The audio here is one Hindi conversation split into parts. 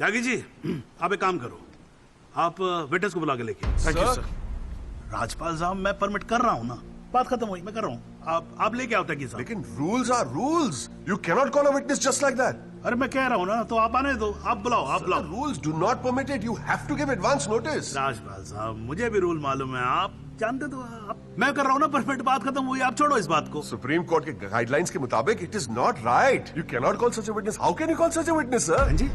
त्यागी जी, आप एक काम करो, आप विटनेस को बुला के लेके। Thank you sir. राजपाल साहब, मैं परमिट कर रहा हूँ ना, बात खत्म हुई, मैं कर रहा हूँ। आप लेके आओ त्यागी साहब। लेकिन rules are rules, you cannot call a witness just like that. अरे मैं कह रहा हूँ ना, तो आप आने दो, आप बुलाओ, आप बुलाओ। Rules do not permit it, you have to give advance notice. Rajpal साहब, मुझे भी रूल मालूम है, आप जानते तो आप। मैं कर रहा हूँ ना परमिट, बात खत्म हुई, आप छोड़ो इस बात को। सुप्रीम कोर्ट के गाइडलाइंस के मुताबिक it is not right, you cannot call such a witness. How can you call such a witness sir? जी,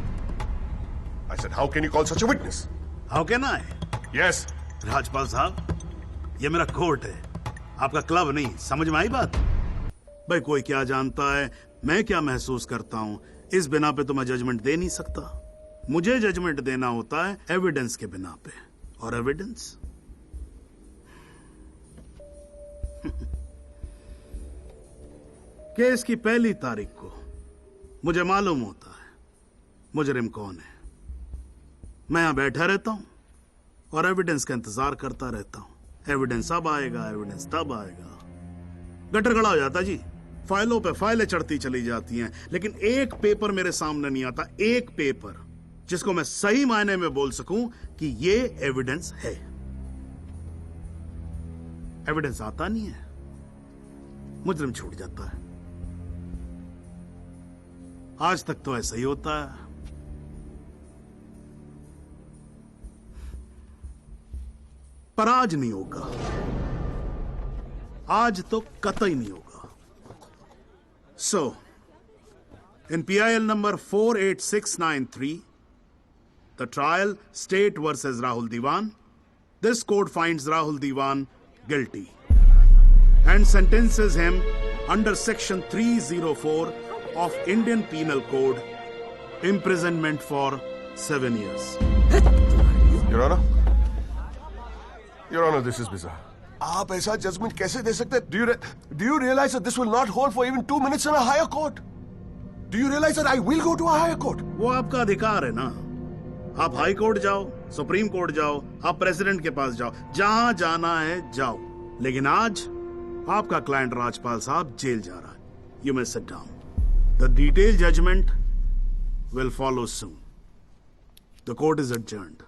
I said how can you call such a witness? How can I? Yes Rajpal साहब, ये मेरा कोर्ट है, आपका क्लब नहीं, समझ में आई बात? भाई कोई क्या जानता है, मैं क्या महसूस करता हूँ, इस बिना पे तो मैं जजमेंट दे नहीं सकता। मुझे जजमेंट देना होता है एविडेंस के बिना पे, और एविडेंस केस की पहली तारीख को मुझे मालूम होता है मुजरिम कौन है। मैं यहां बैठा रहता हूं और एविडेंस का इंतजार करता रहता हूं। एविडेंस अब आएगा, एविडेंस तब आएगा। गटर खड़ा हो जाता जी, फाइलों पे फाइलें चढ़ती चली जाती हैं, लेकिन एक पेपर मेरे सामने नहीं आता, एक पेपर जिसको मैं सही मायने में बोल सकूं कि ये एविडेंस है। एविडेंस आता नहीं है, मुजरिम छूट जाता है। आज तक तो ऐसा ही होता है। पर आज नहीं होगा, आज तो कतई नहीं होगा। So, in PIL number 48693, the trial State versus Rahul Diwan, this court finds Rahul Diwan guilty and sentences him under section 304 of Indian Penal Code, imprisonment for 7 years. Your Honor, Your Honor, this is bizarre. आप ऐसा जजमेंट कैसे दे सकते? Do you realize that this will not hold for even 2 minutes in a higher court? Do you realize that I will go to a higher court? वो आपका अधिकार है ना, आप हाई कोर्ट जाओ, सुप्रीम कोर्ट जाओ, आप प्रेसिडेंट के पास जाओ, जहां जाना है जाओ। लेकिन आज आपका क्लाइंट राजपाल साहब जेल जा रहा है। You may sit down. The detailed judgment will follow soon. The court is adjourned.